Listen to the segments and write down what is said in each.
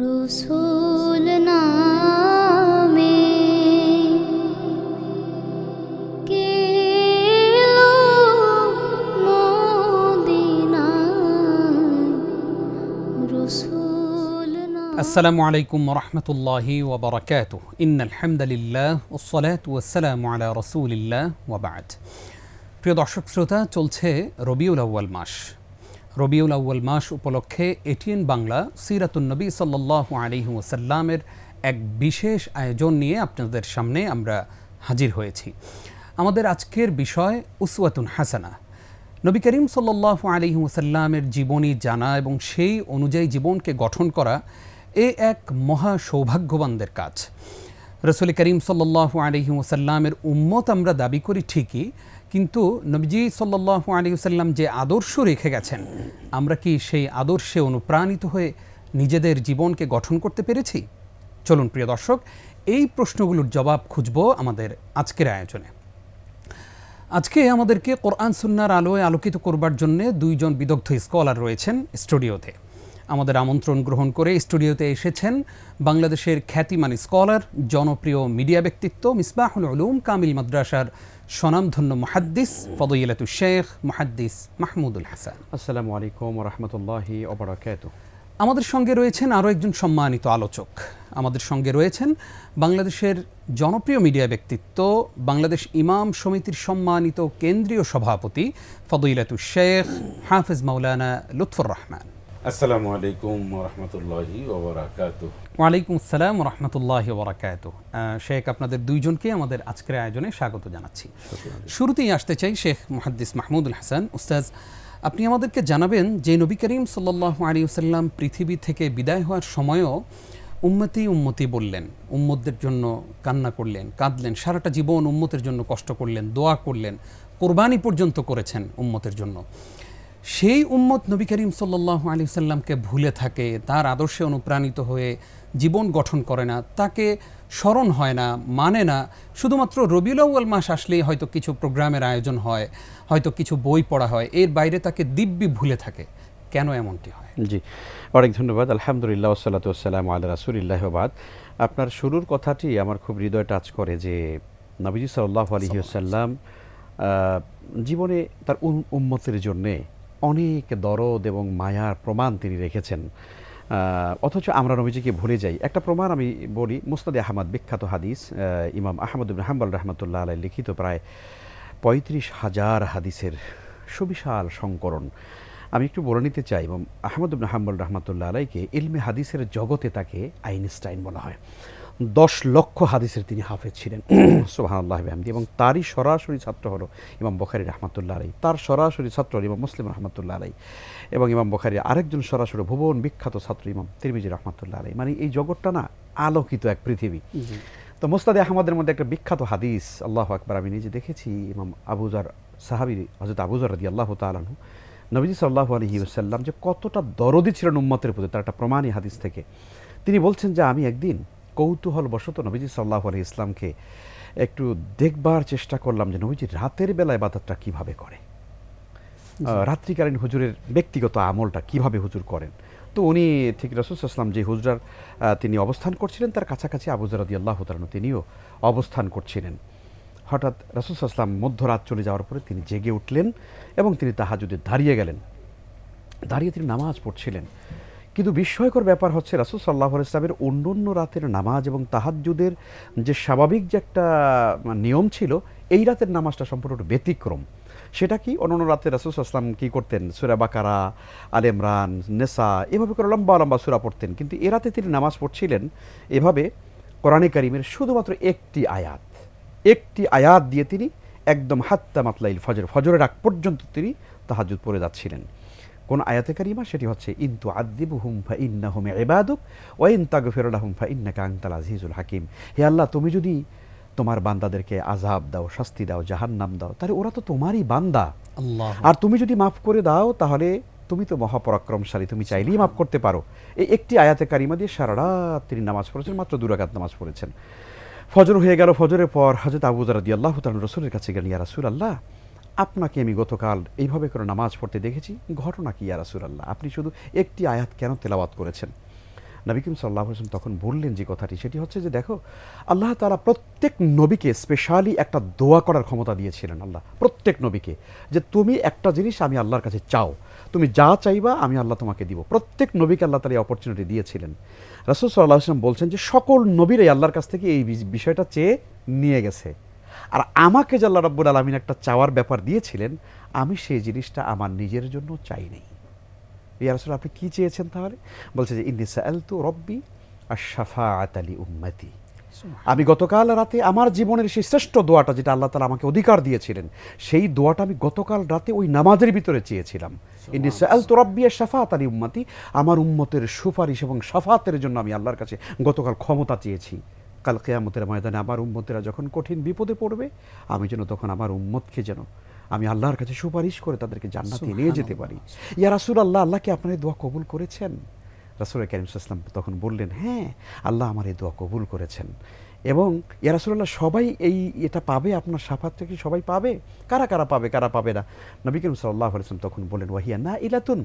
রসুল নামে গেলো মদিনায়, রসুল নামে। আসসালামু আলাইকুম ওরহমতুল্লাহি ওবরাকাতুহ। ইন্নাল হামদুলিল্লাহ ওয়াসসালাতু ওয়াসসালামু আলা রাসূলিল্লাহ ওয়া বা'দ। প্রিয় দর্শক শ্রোতা, চলছে রবিউল আউয়াল মাস। রবিউল আউয়াল মাস উপলক্ষে এটিএন বাংলা সিরাতুন নবী সাল্লাল্লাহু আলাইহি ওয়াসাল্লামের এক বিশেষ আয়োজন নিয়ে আপনাদের সামনে আমরা হাজির হয়েছি। আমাদের আজকের বিষয় উসওয়াতুন হাসানা। নবী করিম সাল্লাল্লাহু আলাইহি ওয়াসাল্লামের জীবনী জানা এবং সেই অনুযায়ী জীবনকে গঠন করা এ এক মহা সৌভাগ্যবানদের কাজ। রাসূল করিম সাল্লাল্লাহু আলাইহি ওয়াসাল্লামের উম্মত আমরা দাবি করি ঠিকই, কিন্তু নবীজি সাল্লাল্লাহু আলাইহি ওয়াসাল্লাম যে আদর্শ রেখে গেছেন, আমরা কি সেই আদর্শে অনুপ্রাণিত হয়ে নিজেদের জীবনকে গঠন করতে পেরেছি? চলুন প্রিয় দর্শক, এই প্রশ্নগুলোর জবাব খুঁজব আমাদের আজকের আয়োজনে। আজকে আমাদেরকে কোরআন সুন্নাহর আলোয় আলোকিত করবার জন্য দুইজন বিদগ্ধ স্কলার রয়েছেন স্টুডিওতে। আমাদের আমন্ত্রণ গ্রহণ করে স্টুডিওতে এসেছেন বাংলাদেশের খ্যাতিমান স্কলার, জনপ্রিয় মিডিয়া ব্যক্তিত্ব, মিসবাহুল উলুম কামিল মাদ্রাসার স্বনামধন্য মুহাদ্দিস ফদইলাতুশ শেখ মুহাদ্দিস মাহমুদুল হাসান। আসসালামু আলাইকুম ওয়া রাহমাতুল্লাহি ওয়া বারাকাতুহু। আমাদের সঙ্গে রয়েছেন আরও একজন সম্মানিত আলোচক। আমাদের সঙ্গে রয়েছেন বাংলাদেশের জনপ্রিয় মিডিয়া ব্যক্তিত্ব, বাংলাদেশ ইমাম সমিতির সম্মানিত কেন্দ্রীয় সভাপতি ফদইলাতুশ শেখ হাফেজ মাওলানা লুৎফুর রহমান। আসসালামু আলাইকুম ওয়া রাহমাতুল্লাহি ওয়া বারাকাতুহু। ওয়ালাইকুম আসসালাম ওয়া রাহমাতুল্লাহি ওয়া বারাকাতুহু। শেখ, আপনাদের দুইজনকে আমাদের আজকের আয়োজনে স্বাগত জানাচ্ছি। শুরুতেই আসতে চাই শেখ মুহাদ্দিস মাহমুদুল হাসান। উস্তাজ, আপনি আমাদেরকে জানাবেন যে নবী করিম সাল্লাল্লাহু আলাইহি ওয়াসাল্লাম পৃথিবী থেকে বিদায় হওয়ার সময়ও উম্মতি উম্মতি বললেন, উম্মতদের জন্য কান্না করলেন, কাঁদলেন, সারাটা জীবন উম্মতের জন্য কষ্ট করলেন, দোয়া করলেন, কোরবানি পর্যন্ত করেছেন উম্মতের জন্য। সেই উম্মত নবী করিম সাল্লাল্লাহু আলাইহি ওয়াসাল্লামকে ভুলে থাকে, তার আদর্শে অনুপ্রাণিত হয়ে জীবন গঠন করে না, তাকে স্মরণ হয় না, মানে না। শুধুমাত্র রবিউল আউয়াল মাস আসলেই হয়তো কিছু প্রোগ্রামের আয়োজন হয়, হয়তো কিছু বই পড়া হয়, এর বাইরে তাকে দিব্যি ভুলে থাকে। কেন এমনটি হয়? জি, অনেক ধন্যবাদ। আলহামদুলিল্লাহ ওয়াসসালাতু ওয়াসসালামু আলা রাসূলিল্লাহি ওয়া বা'দ। আপনার শুরুর কথাটি আমার খুব হৃদয় টাচ করে যে নবীজি সাল্লাল্লাহু আলাইহি ওয়াসাল্লাম জীবনে তার উম্মতের জন্যে অনেক দরদ এবং মায়ার প্রমাণ তিনি রেখেছেন, অথচ আমরা নবীজিকে ভুলে যাই। একটা প্রমাণ আমি বলি, মুসনাদে আহমদ, বিখ্যাত হাদিস, ইমাম আহমদ ইবনে হাম্বল রাহমাতুল্লাহ আলাইহি লিখিত প্রায় ৩৫,০০০ হাদিসের সুবিশাল সংকলন। আমি একটু বলে নিতে চাই, ইমাম আহমদ ইবনে হাম্বল রাহমাতুল্লাহ আলাইহিকে ইলমে হাদিসের জগতে তাকে আইনস্টাইন বলা হয়। ১০ লক্ষ হাদিসের তিনি হাফেজ ছিলেন, সুবহানাল্লাহি ওয়া বিহামদিহি। এবং তারই সরাসরি ছাত্র হলো ইমাম বুখারী রাহমাতুল্লাহ আলাইহি, তার সরাসরি ছাত্র হলো ইমাম মুসলিম রাহমাতুল্লাহ আলাইহি, এবং ইমাম বুখারীর আরেকজন সরাসরি ভুবন বিখ্যাত ছাত্র ইমাম তিরমিজি রাহমাতুল্লাহ আলাইহি। মানে এই জগৎটা না আলোকিত এক পৃথিবী। তো মুসনাদে আহমদের মধ্যে একটা বিখ্যাত হাদিস, আল্লাহু আকবার, আমি নিজে দেখেছি, ইমাম আবু যর সাহাবী হযরত আবু যর রাদিয়াল্লাহু তাআলা আনহু নবীজি সাল্লাল্লাহু আলাইহি ওয়াসাল্লাম যে কতটা দরদি ছিলেন উম্মতের প্রতি, তার একটা প্রমাণই হাদিস থেকে। তিনি বলছেন যে আমি একদিন কৌতূহলবশত নবীজি সাল্লাল্লাহু আলাইহি ইসলামকে একটু দেখবার চেষ্টা করলাম যে নবীজি রাতের বেলা ইবাদতটা কিভাবে করে, রাত্রিকালীন হুজুরের ব্যক্তিগত আমলটা কিভাবে হুজুর করেন। তো উনি ঠিক রাসূল সাল্লাল্লাহু আলাইহি ওয়াসাল্লাম যে হুজরার তিনি অবস্থান করছিলেন তার কাছাকাছি আবু যর রাদিয়াল্লাহু তাআলা তিনিও অবস্থান করছিলেন। হঠাৎ রাসূল সাল্লাল্লাহু আলাইহি ওয়াসাল্লাম মধ্যরাত চলে যাওয়ার পরে তিনি জেগে উঠলেন এবং তিনি তাহাজ্জুদে দাঁড়িয়ে গেলেন। দাঁড়িয়ে তিনি নামাজ পড়ছিলেন। কিন্তু বিস্ময়কর ব্যাপার হচ্ছে, রাসূল সাল্লাল্লাহু আলাইহি ওয়াসাল্লামের অন্যান্য রাতের নামাজ এবং তাহাজ্জুদের যে স্বাভাবিক যে একটা নিয়ম ছিল, এই রাতের নামাজটা সম্পূর্ণ ব্যতিক্রম। সেটা কি? অন্যান্য রাতে রাসূল সাল্লাল্লাহু আলাইহি ওয়াসাল্লাম কী করতেন? সূরা বাকারা, আলে ইমরান, নেসা, এভাবে করে লম্বা লম্বা সূরা পড়তেন। কিন্তু এ রাতে তিনি নামাজ পড়ছিলেন এভাবে, কোরআনে কারিমের শুধুমাত্র একটি আয়াত দিয়ে তিনি একদম হাত্তা মাতলাইল ফজর, ফজরের আগ পর্যন্ত তিনি তাহাজ্জুদ পড়ে যাচ্ছিলেন। কোন আয়াতে কারিমা? সেটি হচ্ছে ইন তুআযিবহুম ফাইন্নাহুম ইবাদুক ওয়া ইন তাগফির লাহুম ফাইন্নাকা আনতাল আজিজুল হাকিম। হে আল্লাহ, তুমি যদি তোমার বান্দাদেরকে আযাব দাও, শাস্তি দাও, জাহান্নাম দাও, তাহলে ওরা তো তোমারই বান্দা। আর তুমি যদি মাফ করে দাও তাহলে তুমি তো মহাপরাক্রমশালী, তুমি চাইলেই মাফ করতে পারো। এই একটি আয়াতে কারিমা দিয়ে সারা রাত তিনি নামাজ পড়েছেন, মাত্র 2 রাকাত নামাজ পড়েছেন। ফজর হয়ে গেল। ফজরের পর হযরত আবু যর রাদিয়াল্লাহু তাআলা রাসূলের কাছে গেলেন, ইয়া রাসূলুল্লাহ, আপনাকে আমি গতকাল এইভাবে করে নামাজ পড়তে দেখেছি, ঘটনা কি ইয়া রাসূলুল্লাহ? আপনি শুধু একটি আয়াত কেন তেলাওয়াত করেছেন? নবী করিম সাল্লাল্লাহু আলাইহি ওয়াসাল্লাম তখন বললেন যে কথাটি, সেটি হচ্ছে যে দেখো, আল্লাহ তাআলা প্রত্যেক নবীকে স্পেশালি একটা দোয়া করার ক্ষমতা দিয়েছিলেন। আল্লাহ প্রত্যেক নবীকে, যে তুমি একটা জিনিস আমি আল্লাহর কাছে চাও, তুমি যা চাইবা আমি আল্লাহ তোমাকে দিব। প্রত্যেক নবীকে আল্লাহ তাআলা এই অপরচুনিটি দিয়েছিলেন। রাসূল সাল্লাল্লাহু আলাইহি ওয়াসাল্লাম বলছেন যে সকল নবীরাই আল্লাহর কাছ থেকে এই বিষয়টা চেয়ে নিয়ে গেছে। আর আমাকে যে আল্লাহ রাব্বুল আলামিন একটা চাওয়ার ব্যাপার দিয়েছিলেন, আমি সেই জিনিসটা আমার নিজের জন্য চাই নাই। ইয়া রাসূল, আপনি কি চেয়েছেন তাহলে? বলছে যে ইন্নী সাআলতু রব্বি আশ-শাফাআতা লি উম্মতি। আমি গতকাল রাতে আমার জীবনের সেই শ্রেষ্ঠ দোয়াটা, যেটা আল্লাহ তাআলা আমাকে অধিকার দিয়েছিলেন, সেই দোয়াটা আমি গতকাল রাতে ওই নামাজের ভিতরে চেয়েছিলাম। ইন্নী সাআলতু রব্বি আশ-শাফাআতা লি উম্মতি, আমার উম্মতের সুপারিশ এবং শাফাআতের জন্য আমি আল্লাহর কাছে গতকাল ক্ষমতা চেয়েছি। কাল কিয়ামতের ময়দানে আমার উম্মতেরা যখন কঠিন বিপদে পড়বে, আমি যেন তখন আমার উম্মতকে যেন আমি আল্লাহর কাছে সুপারিশ করে তাদেরকে জান্নাতে নিয়ে যেতে পারি। ইয়া রাসূলুল্লাহ, আল্লাহ কি আপনার এই দোয়া কবুল করেছেন? রাসূল কারীম সাল্লাল্লাহু আলাইহি ওয়াসাল্লাম তখন বললেন, হ্যাঁ, আল্লাহ আমার এই দোয়া কবুল করেছেন। এবং ইয়া রাসূলুল্লাহ, সবাই এটা পাবে? আপনার শাফাত থেকে সবাই পাবে? কারা কারা পাবে, কারা পাবে না? নবী করিম সাল্লাল্লাহু আলাইহি ওয়াসাল্লাম তখন বললেন, ওয়াহিয়া নাইলাতুন,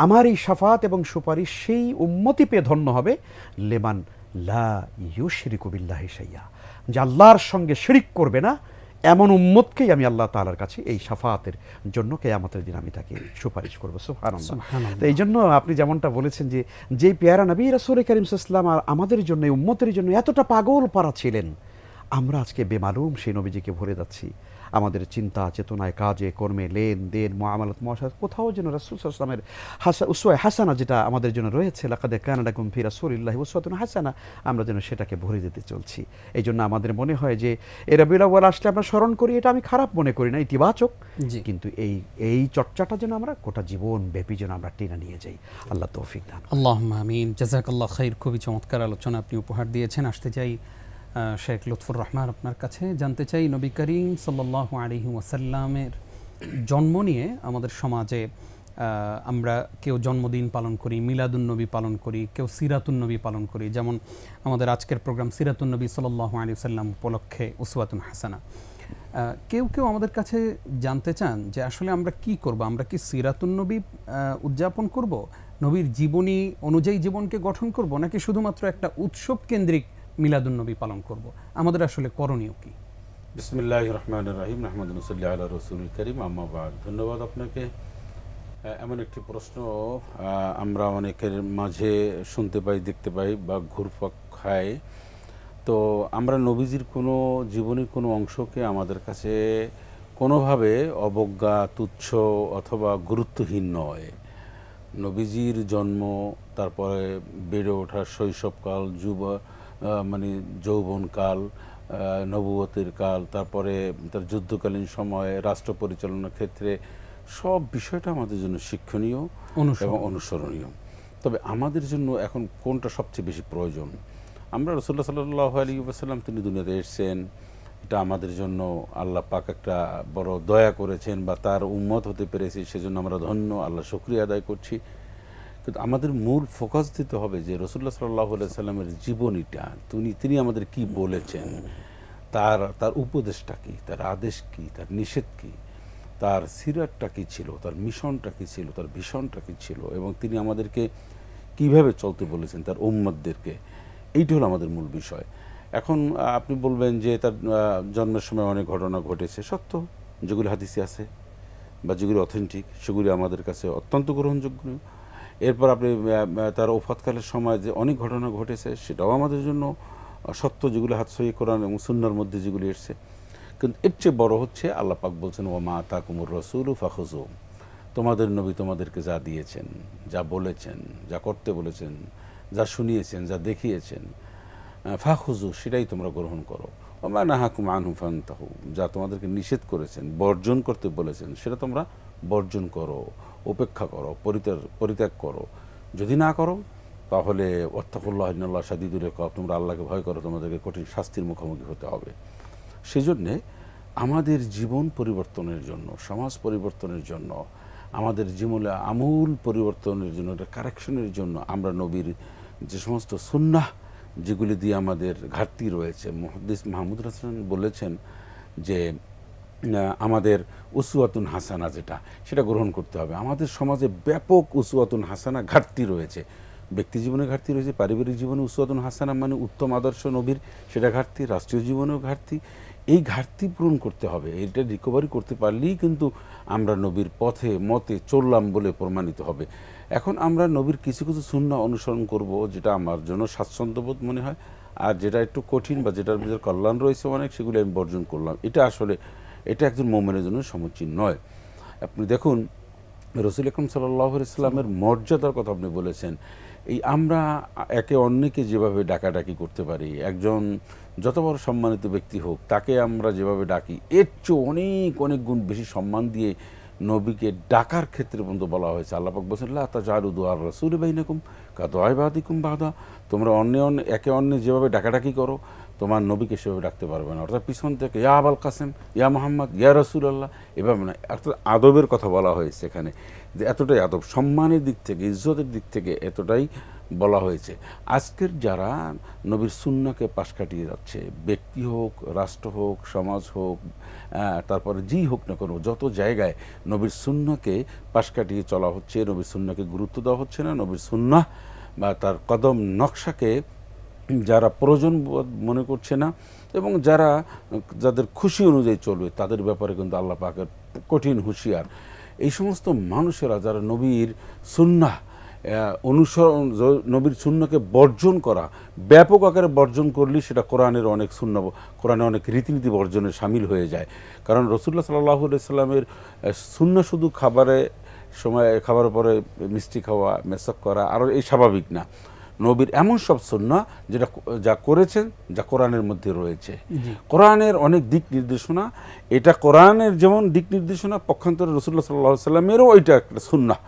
আমার এই শাফাত এবং সুপারিশ সেই উম্মতি পেয়ে ধন্য হবে লেমান লা ইউশরিকু বিল্লাহি শাইয়া, যে আল্লাহর সঙ্গে শিরিক করবে না, এমন উম্মতকেই আমি আল্লাহ তাআলার কাছে এই শাফাতের জন্য কিয়ামতের দিন আমি তাকে সুপারিশ করব। সুবহানাল্লাহ। তো এই জন্য আপনি যেমনটা বলেছেন যে যেই পেয়ারা নবী রাসূল কারীম সাল্লাল্লাহু আলাইহি ওয়াসাল্লাম আমাদের জন্য, এই উম্মতের জন্য এতটা পাগল পারা ছিলেন, আমরা আজকে বেমালুম সেই নবীজিকে ভুলে যাচ্ছি। আমাদের চিন্তা চেতনায়, কাজে কর্মে, লেনদেন, মুআমালাত, মুআশারাত, কোথাও যেন রাসূল সাল্লাল্লাহু আলাইহি ওয়াসাল্লামের উসওয়া হাসানা যেটা আমাদের জন্য রয়েছে, লাকাদ কানা লাকুম ফি রাসূলিল্লাহি উসওয়াতুন হাসানা, আমরা যেন সেটাকে ভুলে যেতে চলছি। এই জন্য আমাদের মনে হয় যে এই রবিউল আউয়াল আসলে আমরা স্মরণ করি, এটা আমি খারাপ মনে করি না, ইতিবাচক। কিন্তু এই চর্চাটা যেন আমরা গোটা জীবন ব্যাপী যেন আমরা টেনে নিয়ে যাই। আল্লাহ তৌফিক দান। আল্লাহুম্মা আমিন। জাযাকাল্লাহ খাইর। খুবই চমৎকার আলোচনা আপনি উপহার দিয়েছেন। আসতে চাই শেখ লুৎফুর রহমান আপনার কাছে, জানতে চাই নবী করিম সাল্লাল্লাহু আলাইহি ওয়াসাল্লামের জন্ম নিয়ে আমাদের সমাজে আমরা কেউ জন্মদিন পালন করি, মিলাদুন নবী পালন করি, কেউ সিরাতুন নবী পালন করি। যেমন আমাদের আজকের প্রোগ্রাম সিরাতুন নবী সাল্লাল্লাহু আলাইহি ওয়াসাল্লাম উপলক্ষে উসওয়াতুন হাসানা। কেউ কেউ আমাদের কাছে জানতে চান যে আসলে আমরা কি করব, আমরা কি সিরাতুন নবী উদযাপন করব, নবীর জীবনী অনুযায়ী জীবনকে গঠন করব, নাকি শুধুমাত্র একটা উৎসব কেন্দ্রিক মিলাদুন নবী পালন করব? আমাদের আসলে করণীয় কি? বিসমিল্লাহির রহমানির রহিম, নাহমাদুহু ওয়া সাল্লি আলা রাসূলিল কারীম, আম্মা বা'দ। ধন্যবাদ আপনাকে। এমন একটি প্রশ্ন আমরা অনেকের মাঝে শুনতে পাই, দেখতে পাই বা ঘুরপাক খায়। তো আমরা নবীজির কোনো জীবনের কোনো অংশকে আমাদের কাছে কোনোভাবে অবজ্ঞা, তুচ্ছ অথবা গুরুত্বহীন নয়। নবীজির জন্ম, তারপরে বেড়ে ওঠার শৈশবকাল, যৌবনকাল, নবুয়তের কাল, তারপরে তার যুদ্ধকালীন সময়ে রাষ্ট্র পরিচালনার ক্ষেত্রে সব বিষয়টা আমাদের জন্য শিক্ষণীয় এবং অনুসরণীয়। তবে আমাদের জন্য এখন কোনটা সবচেয়ে বেশি প্রয়োজন? আমরা রাসূলুল্লাহ সাল্লাল্লাহু আলাইহি ওয়াসাল্লাম, তিনি দুনিয়াতে এসেছেন, এটা আমাদের জন্য আল্লাহ পাক একটা বড় দয়া করেছেন, বা তার উম্মত হতে পেরেছি, সেজন্য আমরা ধন্য, আল্লাহ শুকরিয়া আদায় করছি। কিন্তু আমাদের মূল ফোকাস দিতে হবে যে রাসূলুল্লাহ সাল্লাল্লাহু আলাইহি ওয়াসাল্লামের জীবনীটা, তিনি আমাদের কি বলেছেন, তার উপদেশটা কি, তার আদেশ কি, তার নিষেধ কি, তার সিরাতটা কি ছিল, তার মিশনটা কি ছিল, তার ভিশনটা কি ছিল, এবং তিনি আমাদেরকে কিভাবে চলতে বলেছেন তার উম্মতদেরকে। এইটা হলো আমাদের মূল বিষয়। এখন আপনি বলবেন যে তার জন্মের সময় অনেক ঘটনা ঘটেছে, সত্য, যেগুলি হাদিসে আছে বা যেগুলি অথেন্টিক, সেগুলি আমাদের কাছে অত্যন্ত গ্রহণযোগ্য। এরপর আপনি তার ওফাতকালের সময় যে অনেক ঘটনা ঘটেছে, সেটাও আমাদের জন্য সত্য, যেগুলি সহিহ কোরআন এবং সুন্নাহর মধ্যে যেগুলি এসেছে। কিন্তু এর চেয়ে বড় হচ্ছে আল্লাহ পাক বলছেন, ওয়া মা আতাকুমুর রাসূলু ফাখুযু, তোমাদের নবী তোমাদেরকে যা দিয়েছেন, যা বলেছেন, যা করতে বলেছেন, যা শুনিয়েছেন, যা দেখিয়েছেন, ফাখুযু, সেটাই তোমরা গ্রহণ করো। ওয়া মা নাহাকুম আনহু ফান্তাহু, যা তোমাদেরকে নিষেধ করেছেন, বর্জন করতে বলেছেন, সেটা তোমরা বর্জন করো, উপেক্ষা করো, পরিত্যাগ করো। যদি না করো তাহলে ওয়াত্তাকুল্লাহ ইন্নাল্লাহ শাদীদুল ইকাব, তোমরা আল্লাহকে ভয় করো, তোমাদেরকে কঠিন শাস্তির মুখোমুখি হতে হবে। সেজন্যে আমাদের জীবন পরিবর্তনের জন্য, সমাজ পরিবর্তনের জন্য, আমাদের জীবনে আমূল পরিবর্তনের জন্য, এটা কারেকশনের জন্য আমরা নবীর যে সমস্ত সুন্নাহ, যেগুলি দিয়ে আমাদের ঘাটতি রয়েছে, মুহাদ্দিস মাহমুদ হাসান বলেছেন যে আমাদের উসওয়াতুন হাসানা যেটা, সেটা গ্রহণ করতে হবে। আমাদের সমাজে ব্যাপক উসওয়াতুন হাসানা ঘাটতি রয়েছে। ব্যক্তি জীবনে ঘাটতি রয়েছে, পারিবারিক জীবনে উসওয়াতুন হাসানা মানে উত্তম আদর্শ নবীর সেটা ঘাটতি, রাষ্ট্রীয় জীবনেও ঘাটতি। এই ঘাটতি পূরণ করতে হবে, এটা রিকভারি করতে পারলেই কিন্তু আমরা নবীর পথে মতে চললাম বলে প্রমাণিত হবে। এখন আমরা নবীর কিছু কিছু সুন্নাহ অনুসরণ করব যেটা আমার জন্য স্বাচ্ছন্দ্যবোধ মনে হয়, আর যেটা একটু কঠিন বা যেটার ভিতরে কল্যাণ রয়েছে অনেক, সেগুলো আমি বর্জন করলাম। এটা আসলে এটা একজন মুমিনের জন্য সমীচীন নয়। আপনি দেখুন রাসূল আকরাম সাল্লাল্লাহু আলাইহি ওয়াসাল্লামের মর্যাদার কথা আপনি বলেছেন। এই আমরা একে অন্যকে যেভাবে ডাকাডাকি করতে পারি, একজন যত বড় সম্মানিত ব্যক্তি হোক তাকে আমরা যেভাবে ডাকি, এর চেয়ে অনেক অনেক গুণ বেশি সম্মান দিয়ে নবীকে ডাকার ক্ষেত্রে পর্যন্ত বলা হয়েছে। আল্লাহ পাক বলেছেন লা তাজালু দুআর রাসূলি বাইনাকুম কাদুআই বাদিকুম বাদা, তোমরা একে অন্য যেভাবে ডাকাডাকি করো তোমার নবীকে সেভাবে ডাকতে পারবে না। অর্থাৎ পিছন থেকে ইয়া আবুল কাসেম, ইয়া মুহাম্মদ, ইয়া রাসূলুল্লাহ, এভাবে না। অর্থাৎ আদবের কথা বলা হয়েছে এখানে, যে এতটাই আদব, সম্মানের দিক থেকে, ইজ্জতের দিক থেকে এতটাই বলা হয়েছে। আজকের যারা নবীর সুন্নাহকে পাশ কাটিয়ে যাচ্ছে, ব্যক্তি হোক, রাষ্ট্র হোক, সমাজ হোক, তারপরে যেই হোক না কোনো, যত জায়গায় নবীর সুন্নাহকে পাশ কাটিয়ে চলা হচ্ছে, নবীর সুন্নাহকে গুরুত্ব দেওয়া হচ্ছে না, নবীর সুন্নাহ বা তার কদম নকশাকে যারা প্রয়োজন মনে করছে না, এবং যাদের খুশি অনুযায়ী চলবে তাদের ব্যাপারে কিন্তু আল্লাহ পাকের কঠিন হুঁশিয়ার। এই সমস্ত মানুষেরা যারা নবীর সুন্নাহ অনুসরণ, নবীর সুন্নাহকে বর্জন করা, ব্যাপক আকারে বর্জন করলেই সেটা কোরআনের অনেক সুন্নাহ, কোরআনের অনেক রীতিনীতি বর্জনে শামিল হয়ে যায়। কারণ রাসূলুল্লাহ সাল্লাল্লাহু আলাইহি সাল্লামের সুন্নাহ শুধু খাবারের পরে মিষ্টি খাওয়া, মেসক করা আর এই স্বাভাবিক না। নবীর এমন সব সুন্নাহ যা করেছেন যা কোরআনের মধ্যে রয়েছে। কোরআনের অনেক দিক নির্দেশনা, এটা কোরআনের যেমন দিক নির্দেশনা, পক্ষান্তরে রাসূলুল্লাহ সাল্লাল্লাহু আলাইহি সাল্লামেরও ওইটা একটা সুন্নাহ।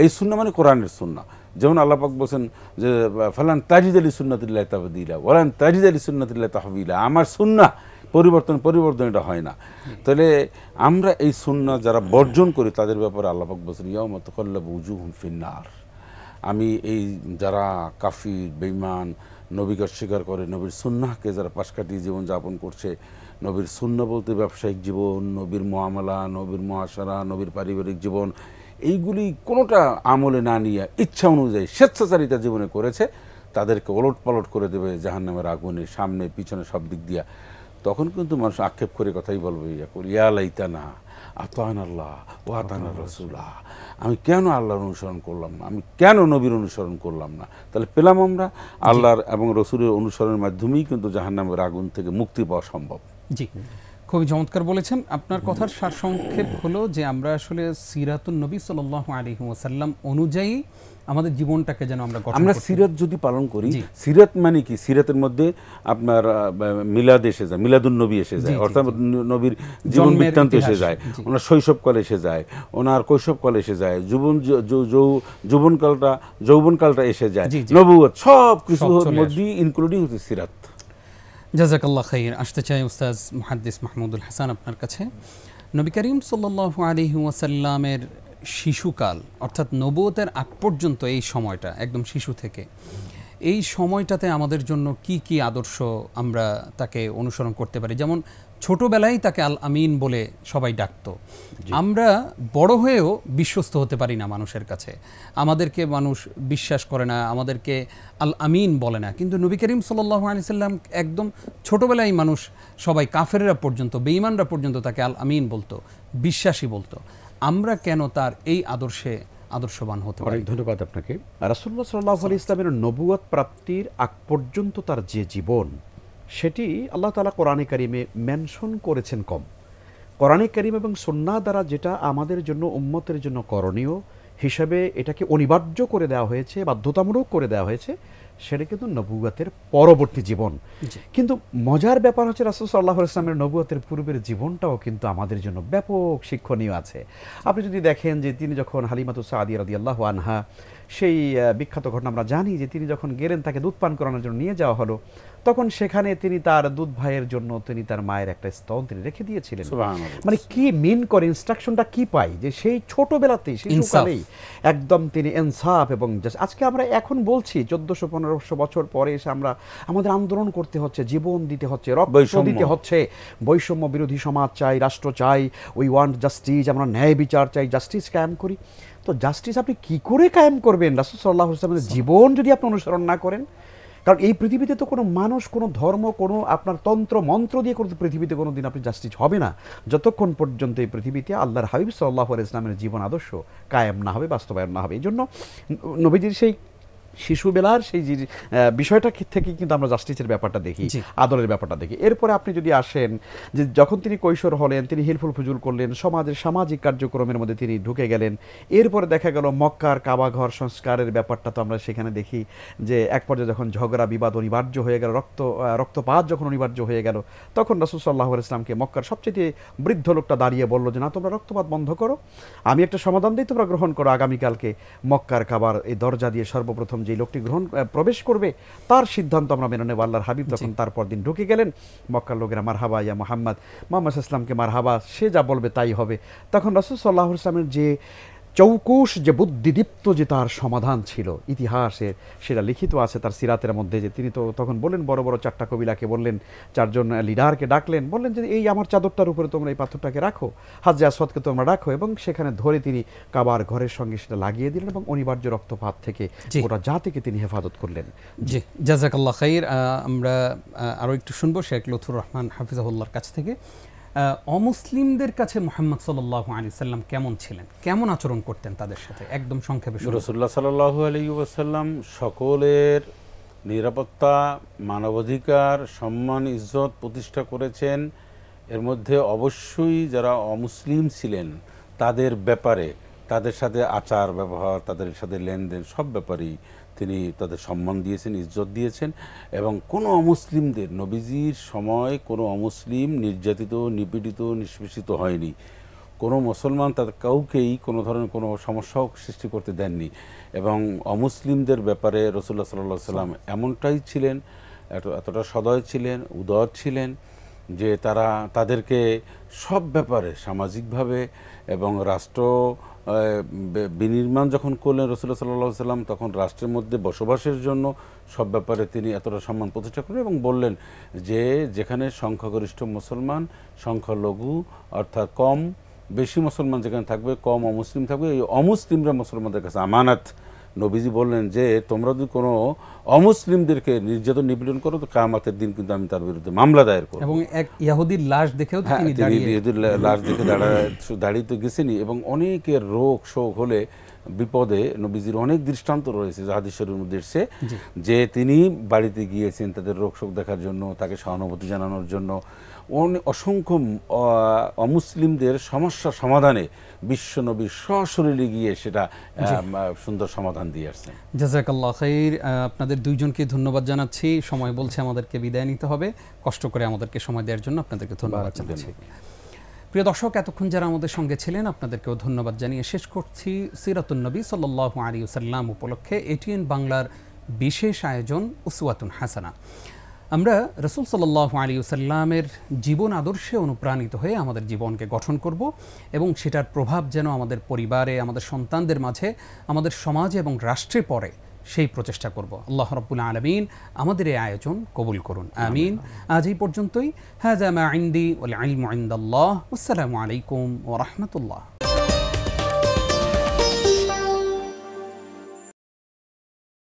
এই সুন্নাহ মানে কোরআনের সুন্নাহ। যেমন আল্লাহ পাক বলেন যে ফালান তাজিদ আলি সুন্নাতিল্লাহি তাবদীলা ওয়ালান তাজিদ আলি সুন্নাতিল্লাহি তাহবিলা, আমার সুন্নাহ পরিবর্তন এটা হয় না। তাহলে আমরা এই সুন্নাহ যারা বর্জন করি তাদের ব্যাপারে আল্লাহ পাক বলেন ইয়াউমা তাকাল্লাবু উজুহুম ফিন্নার। আমি এই যারা কাফির, বেঈমান, নবীকে অস্বীকার করে, নবীর সুন্নাহকে যারা পাশ কাটিয়ে জীবনযাপন করছে, নবীর সুন্নাহ বলতে ব্যবসায়িক জীবন, নবীর মুআমালা, নবীর মুআশারা, নবীর পারিবারিক জীবন, এইগুলি কোনোটা আমলে না নিয়ে ইচ্ছা অনুযায়ী স্বেচ্ছাচারিতা জীবনে করেছে, তাদেরকে ওলট পালট করে দেবে জাহান্নামের আগুনে, সামনে পিছনে সব দিক দিয়া। তখন কিন্তু মানুষ আক্ষেপ করে কথাই বলবে ইয়া লাইতানা আতানা আল্লাহ ওয়া আতানা রাসূলা, আমি কেন আল্লাহর অনুসরণ করলাম না, আমি কেন নবীর অনুসরণ করলাম না। তাহলে পেলাম আমরা আল্লাহর এবং রাসূলের অনুসরণের মাধ্যমেই কিন্তু জাহান্নামের আগুন থেকে মুক্তি পাওয়া সম্ভব। জি, খুবই চমৎকার বলেছেন। আপনার কথার সারসংক্ষেপ হলো যে আমরা আসলে সিরাতুন নবী সাল্লাল্লাহু আলাইহি ওয়াসাল্লাম অনুযায়ী আমাদের জীবনটাকে যেন আমরা সিরাত যদি পালন করি, সিরাত মানে কি, সিরাতের মধ্যে আপনার মিলাদ এসে যায়, মিলাদুন নবী এসে যায়, অর্থাৎ নবীর জীবন বৃত্তান্ত এসে যায়, ওনার শৈশবকাল এসে যায়, ওনার কৈশবকাল এসে যায়, যৌবনকালটা এসে যায়, নবুয়ত, সব কিছুর মধ্যে ইনক্লুডিং হচ্ছে সিরাত। জাযাকাল্লাহ খাইর। আসতে চাই উস্তাদ মুহাদ্দিস মাহমুদুল হাসান আপনার কাছে। নবী করিম সাল্লাল্লাহু আলাইহি ওয়াসাল্লামের শিশুকাল অর্থাৎ নবুয়তের আগ পর্যন্ত এই সময়টা, একদম শিশু থেকে এই সময়টাতে আমাদের জন্য কি কি আদর্শ আমরা তাকে অনুসরণ করতে পারি? যেমন ছোটবেলায় তাকে আল আমিন বলে সবাই ডাকতো, আমরা বড় হয়েও বিশ্বস্ত হতে পারি না মানুষের কাছে, আমাদেরকে মানুষ বিশ্বাস করে না, আমাদেরকে আল আমিন বলে না। কিন্তু নবী করিম সাল্লাল্লাহু আলাইহি সাল্লাম একদম ছোটবেলায় মানুষ, সবাই কাফেররা পর্যন্ত, বেঈমানরা পর্যন্ত তাকে আল আমিন বলতো, বিশ্বাসী বলতো। আমরা কেন তার এই আদর্শবান হতে পারি? অনেক ধন্যবাদ আপনাকে। রাসূলুল্লাহ সাল্লাল্লাহু আলাইহি ইসলামের নবুয়ত প্রাপ্তির আগ পর্যন্ত তার যে জীবন, সেটি আল্লাহ তাআলা কোরআনে কারিমে মেনশন করেছেন কম। কোরআনে কারিম এবং সুন্নাহ দ্বারা যেটা আমাদের জন্য, উম্মতের জন্য করণীয় হিসাবে এটাকে অনিবার্য করে দেওয়া হয়েছে, বাধ্যতামূলক করে দেওয়া হয়েছে, সেটা কিন্তু নবুয়তের পরবর্তী জীবন। কিন্তু মজার ব্যাপার হচ্ছে রাসূল সাল্লাল্লাহু আলাইহি ওয়াসাল্লামের নবুয়তের পূর্বের জীবনটাও কিন্তু আমাদের জন্য ব্যাপক শিক্ষণীয় আছে। আপনি যদি দেখেন যে তিনি যখন হালিমাতুস সাদিয়া রাদিয়াল্লাহু আনহা, সেই বিখ্যাত ঘটনা আমরা জানি যে তিনি যখন গেলেন, তাকে দুধ পান করানোর জন্য নিয়ে যাওয়া হলো, তখন সেখানে তিনি তার দুধ ভাইয়ের জন্য তিনি তার মায়ের একটা স্তন তিনি রেখে দিয়েছিলেন। মানে কি মিন করে, ইনস্ট্রাকশনটা কি পাই, যে সেই ছোটবেলাতেই, শিশুকালেই একদম তিনি ইনসাফ এবং আজকে আমরা এখন বলছি 1400-1500 বছর পরে এসে আমরা আমাদের আন্দোলন করতে হচ্ছে, জীবন দিতে হচ্ছে, রক্ত দিতে হচ্ছে, বৈষম্য বিরোধী সমাজ চাই, রাষ্ট্র চাই, উই ওয়ান্ট জাস্টিস, আমরা ন্যায় বিচার চাই, জাস্টিস কায়েম করি। তো জাস্টিস আপনি কি করে কায়েম করবেন রাসূল সাল্লাল্লাহু আলাইহি ওয়াসাল্লামের জীবন যদি আপনি অনুসরণ না করেন? কারণ এই পৃথিবীতে তো কোনো মানুষ, কোনো ধর্ম, কোনো আপনার তন্ত্র মন্ত্র দিয়ে কোনো পৃথিবীতে কোনো দিন আপনি জাস্টিস হবে না, যতক্ষণ পর্যন্ত এই পৃথিবীতে আল্লাহর হাবিব সাল্লাল্লাহু আলাইহি ওয়াসাল্লামের জীবন আদর্শ কায়েম না হবে, বাস্তবায়ন না হবে। এই জন্য নবীজির সেই শিশুবেলার সেই যে বিষয়টা থেকে কিন্তু আমরা জাস্টিসের ব্যাপারটা দেখি, আদরের ব্যাপারটা দেখি। এরপরে আপনি যদি আসেন যে যখন তিনি কৈশোর হলেন, তিনি হিলফুল ফুজুল করলেন, সমাজের সামাজিক কার্যক্রমের মধ্যে তিনি ঢুকে গেলেন। এরপরে দেখা গেল মক্কার কাবা ঘর সংস্কারের ব্যাপারটা তো আমরা সেখানে দেখি যে এক পর্যায়ে যখন ঝগড়া বিবাদ অনিবার্য হয়ে গেল, রক্তপাত যখন অনিবার্য হয়ে গেল, তখন রাসূল সাল্লাল্লাহু আলাইহি ওয়াসাল্লামকে মক্কার সবচেয়ে বৃদ্ধ লোকটা দাঁড়িয়ে বলল যে না, তোমরা রক্তপাত বন্ধ করো, আমি একটা সমাধান দিই, তোমরা গ্রহণ করো। আগামীকালকে মক্কার কাবার এই দরজা দিয়ে সর্বপ্রথম যে লোকটি প্রবেশ করবে তার সিদ্ধান্ত আমরা মেনে নেব। আল্লাহর হাবিব তখন তারপর দিন ঢুকে গেলেন। মক্কার লোকেরা মারহাবা ইয়া মুহাম্মদ, মুহাম্মদ ইসলামকে মারহাবা, সে যা বলবে তাই হবে। তখন রাসূল সাল্লাল্লাহু আলাইহি ওয়াসাল্লামের যে চৌকুশ, যে বুদ্ধিদীপ্ত যে তার সমাধান ছিল, ইতিহাসে সেটা লিখিত আছে তার সিরাতের মধ্যে, যে তিনি তো তখন বললেন, বড় বড় 4টা কবিলাকে বললেন, 4জন লিডারকে ডাকলেন, বললেন যে এই আমার চাদরটার উপরে তোমরা এই পাথরটাকে রাখো, হাজরে আসওয়াদকে তোমরা রাখো, এবং সেখানে ধরে তিনি কাবার ঘরের সঙ্গে সেটা লাগিয়ে দিলেন এবং অনিবার্য রক্তপাত থেকে গোটা জাতিকে তিনি হেফাজত করলেন। জি, জাযাকাল্লাহ খাইর। আমরা আরও একটু শুনবো শেখ লুৎফুর রহমান হাফিজাহুল্লাহর কাছ থেকে। অমুসলিমদের কাছে মুহাম্মদ সাল্লাল্লাহু আলাইহি সাল্লাম কেমন ছিলেন, কেমন আচরণ করতেন তাদের সাথে, একদম সংক্ষেপে। রাসূলুল্লাহ সাল্লাল্লাহু আলাইহি ওয়াসাল্লাম সকলের নিরাপত্তা, মানবাধিকার, সম্মান, ইজ্জত প্রতিষ্ঠা করেছেন। এর মধ্যে অবশ্যই যারা অমুসলিম ছিলেন তাদের ব্যাপারে, তাদের সাথে আচার ব্যবহার, তাদের সাথে লেনদেন, সব ব্যাপারেই তিনি তাদের সম্মান দিয়েছেন, ইজ্জত দিয়েছেন। এবং কোনো অমুসলিমদের, নবীজির সময় কোনো অমুসলিম নির্যাতিত, নিপীড়িত, নিষ্পেষিত হয়নি। কোনো মুসলমান তাদের কাউকেই কোনো ধরনের কোনো সমস্যাও সৃষ্টি করতে দেননি। এবং অমুসলিমদের ব্যাপারে রাসূলুল্লাহ সাল্লাল্লাহু আলাইহি ওয়াসাল্লাম এমনটাই ছিলেন, এতটা সদয় ছিলেন, উদার ছিলেন যে তারা তাদেরকে সব ব্যাপারে সামাজিকভাবে এবং রাষ্ট্র বিনির্মাণ যখন করলেন রাসূলুল্লাহ সাল্লাল্লাহু আলাইহি ওয়াসাল্লাম, তখন রাষ্ট্রের মধ্যে বসবাসের জন্য সব ব্যাপারে তিনি এতটা সম্মান প্রতিষ্ঠা করলেন এবং বললেন যে যেখানে সংখ্যাগরিষ্ঠ মুসলমান, সংখ্যালঘু অর্থাৎ কম বেশি মুসলমান যেখানে থাকবে, কম অমুসলিম থাকবে, এই অমুসলিমরা মুসলমানদের কাছে আমানত। নবীজি বললেন যে তোমরা যদি কোনো অমুসলিমদেরকে নির্যাতন নিপীড়ন করো তো কিয়ামতের দিন কিন্তু আমি তার বিরুদ্ধে মামলা দায়ের করব। এবং এক ইহুদির লাশ দেখেও তিনি ইহুদির লাশ দেখে দাঁড়িয়ে তো গেছেনই। এবং অনেকের রোগ শোক হলে বিপদে নবীজির অনেক দৃষ্টান্ত রয়েছে হাদিস শরীফের মধ্যে এসেছে যে তিনি বাড়িতে গিয়েছেন তাদের রোগ শোক দেখার জন্য, তাকে সহানুভূতি জানানোর জন্য। অসংখ্য অমুসলিমদের সমস্যা সমাধানে বিশ্বনবী সশরীরে গিয়ে সেটা সুন্দর সমাধান দিয়ে আসছেন। জাযাকাল্লাহ খাইর। আপনাদের দুইজনকে ধন্যবাদ জানাচ্ছি। সময় বলছে আমাদেরকে বিদায় নিতে হবে। কষ্ট করে আমাদেরকে সময় দেওয়ার জন্য আপনাদেরকে ধন্যবাদ জানাচ্ছি। প্রিয় দর্শক, এতক্ষণ যারা আমাদের সঙ্গে ছিলেন আপনাদেরকেও ধন্যবাদ জানিয়ে শেষ করছি সিরাতুন নবী সাল্লাল্লাহু আলাইহি ওয়াসাল্লাম উপলক্ষে এটিএন বাংলার বিশেষ আয়োজন উসওয়াতুন হাসানা। আমরা রাসূল সাল্লাল্লাহু আলাইহি ওয়াসাল্লামের জীবন আদর্শে অনুপ্রাণিত হয়ে আমাদের জীবনকে গঠন করব এবং সেটার প্রভাব যেন আমাদের পরিবারে, আমাদের সন্তানদের মাঝে, আমাদের সমাজে এবং রাষ্ট্রে পড়ে, সেই প্রচেষ্টা করব। আল্লাহ রাব্বুল আলামিন আমাদের এই আয়োজন কবুল করুন, আমিন। আজ এই পর্যন্তই। হাযা মা ইনদি ওয়াল ইলমু ইনদাল্লাহ। আসসালামু আলাইকুম ওয়া রাহমাতুল্লাহ।